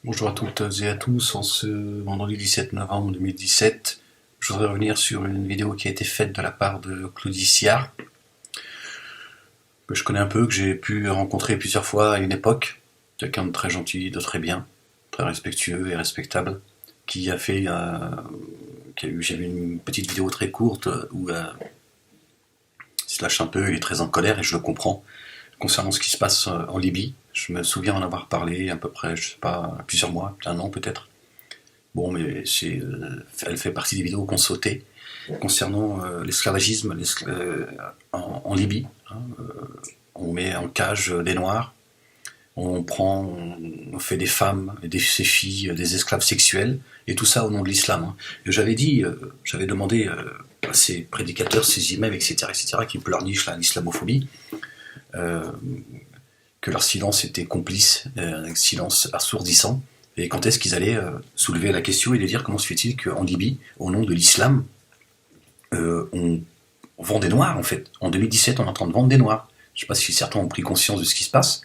Bonjour à toutes et à tous, en ce vendredi 17 novembre 2017, je voudrais revenir sur une vidéo qui a été faite de la part de Claudie Siard, que je connais un peu, que j'ai pu rencontrer plusieurs fois à une époque, quelqu'un de très gentil, de très bien, très respectueux et respectable, qui a fait, j'ai vu une petite vidéo très courte où il se lâche un peu, il est très en colère et je le comprends, concernant ce qui se passe en Libye. Je me souviens en avoir parlé à peu près, je sais pas, plusieurs mois, un an peut-être. Bon, mais elle fait partie des vidéos qu'on sautait concernant l'esclavagisme en Libye. Hein. On met en cage des Noirs, on fait des femmes, ces filles, des esclaves sexuels, et tout ça au nom de l'islam. Hein. J'avais dit, j'avais demandé à ces prédicateurs, ces imams, etc., qui pleurnichent l'islamophobie, euh, que leur silence était complice, un silence assourdissant, et quand est-ce qu'ils allaient soulever la question et de dire comment se fait-il qu'en Libye, au nom de l'islam, on vend des noirs en fait. En 2017, on est en train de vendre des noirs. Je ne sais pas si certains ont pris conscience de ce qui se passe.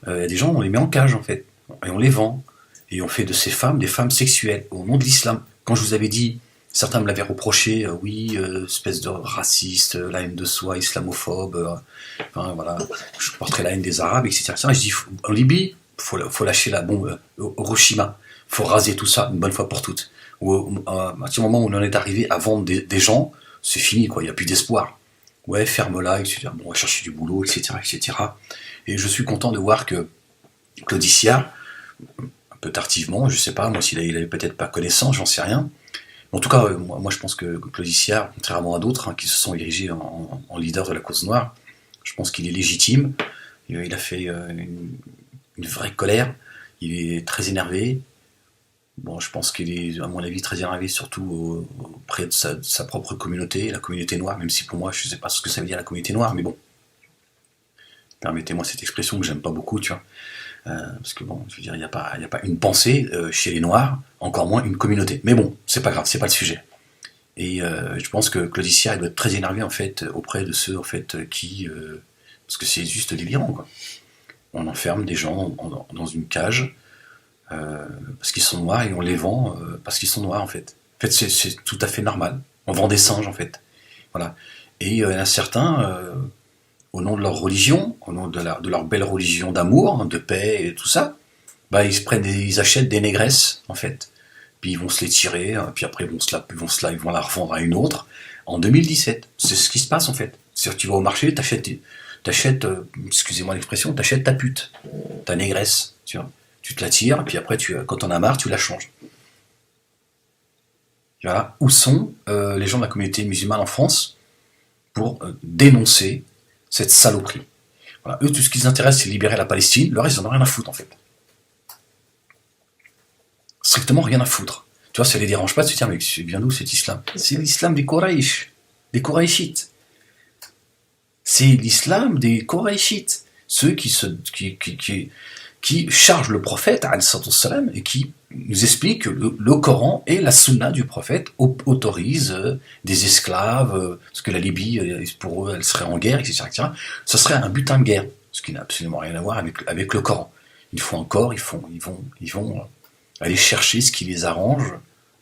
Il y a des gens, on les met en cage en fait, et on les vend. Et on fait de ces femmes des femmes sexuelles, au nom de l'islam. Quand je vous avais dit, certains me l'avaient reproché, oui, espèce de raciste, la haine de soi, islamophobe, enfin voilà, je porterai la haine des Arabes, etc. Je dis, en Libye, faut lâcher la bombe Hiroshima, faut raser tout ça une bonne fois pour toutes. À partir du moment où on en est arrivé à vendre des gens, c'est fini, quoi, il n'y a plus d'espoir. Ouais, ferme-la, etc. Bon, on va chercher du boulot, etc., etc. Et je suis content de voir que Claudicia, un peu tardivement, je sais pas, moi s'il avait peut-être pas connaissance, j'en sais rien. En tout cas, moi je pense que Claudicia, contrairement à d'autres qui se sont érigés en leader de la cause noire, je pense qu'il est légitime. Il a fait une vraie colère. Il est très énervé. Bon, je pense qu'il est, à mon avis, très énervé, surtout auprès de sa propre communauté, la communauté noire, même si pour moi, je ne sais pas ce que ça veut dire la communauté noire, mais bon, permettez-moi cette expression que j'aime pas beaucoup, tu vois. Parce que bon, je veux dire, il n'y a pas une pensée chez les Noirs, encore moins une communauté. Mais bon, c'est pas grave, c'est pas le sujet. Et je pense que Claudicia doit être très énervée en fait auprès de ceux en fait parce que c'est juste délirant quoi. On enferme des gens dans une cage parce qu'ils sont noirs et on les vend parce qu'ils sont noirs en fait. En fait, c'est tout à fait normal. On vend des singes en fait. Voilà. Et il y en a certains, au nom de leur religion, au nom de leur belle religion d'amour, de paix et tout ça, bah ils achètent des négresses en fait. Puis ils vont se les tirer, puis après ils vont la revendre à une autre. En 2017, c'est ce qui se passe en fait. C'est-à-dire que tu vas au marché, excusez-moi l'expression, t'achètes ta pute, ta négresse, tu vois. Tu te la tires, puis après, quand t'en as marre, tu la changes. Voilà. Où sont les gens de la communauté musulmane en France pour dénoncer cette saloperie? Voilà. Eux, tout ce qui les intéresse, c'est libérer la Palestine. Le reste, ils en ont rien à foutre, en fait. Strictement rien à foutre. Tu vois, ça les dérange pas de se dire, mais c'est bien d'où cet islam? C'est l'islam des Koraïch, des Koraïchites. C'est l'islam des Koraïchites. Ceux qui chargent le prophète, salam, et qui nous expliquent que le Coran et la sunna du prophète autorisent des esclaves, parce que la Libye, pour eux, elle serait en guerre, etc. Ça serait un butin de guerre, ce qui n'a absolument rien à voir avec le Coran. Une fois encore, ils vont aller chercher ce qui les arrange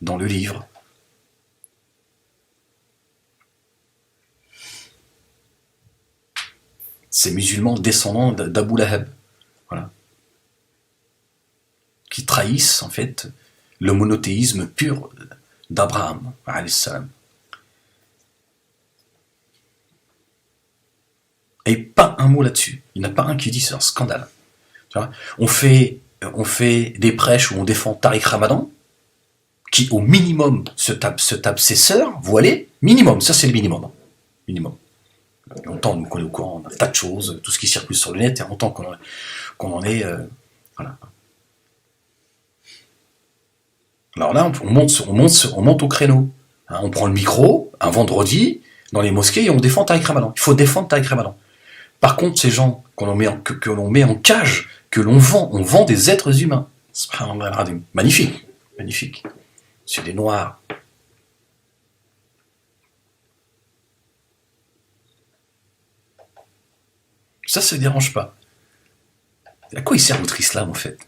dans le livre. Ces musulmans descendants d'Abu Lahab, voilà, qui trahissent en fait le monothéisme pur d'Abraham, alayhi salam. Et pas un mot là-dessus. Il n'y en a pas un qui dit c'est un scandale. Tu vois, on fait des prêches où on défend Tariq Ramadan, qui au minimum se tape ses sœurs voilées, minimum, ça c'est le minimum. Minimum. Et on tente, qu'on est au courant d'un tas de choses, tout ce qui circule sur le net, et on tente qu'on en est. Voilà. Alors là, on monte au créneau. Hein, on prend le micro, un vendredi, dans les mosquées, et on défend Tariq Ramadan. Il faut défendre Tariq Ramadan. Par contre, ces gens que l'on met en cage, que l'on vend, on vend des êtres humains. Magnifique, magnifique. C'est des noirs. Ça ne dérange pas. À quoi il sert votre islam en fait?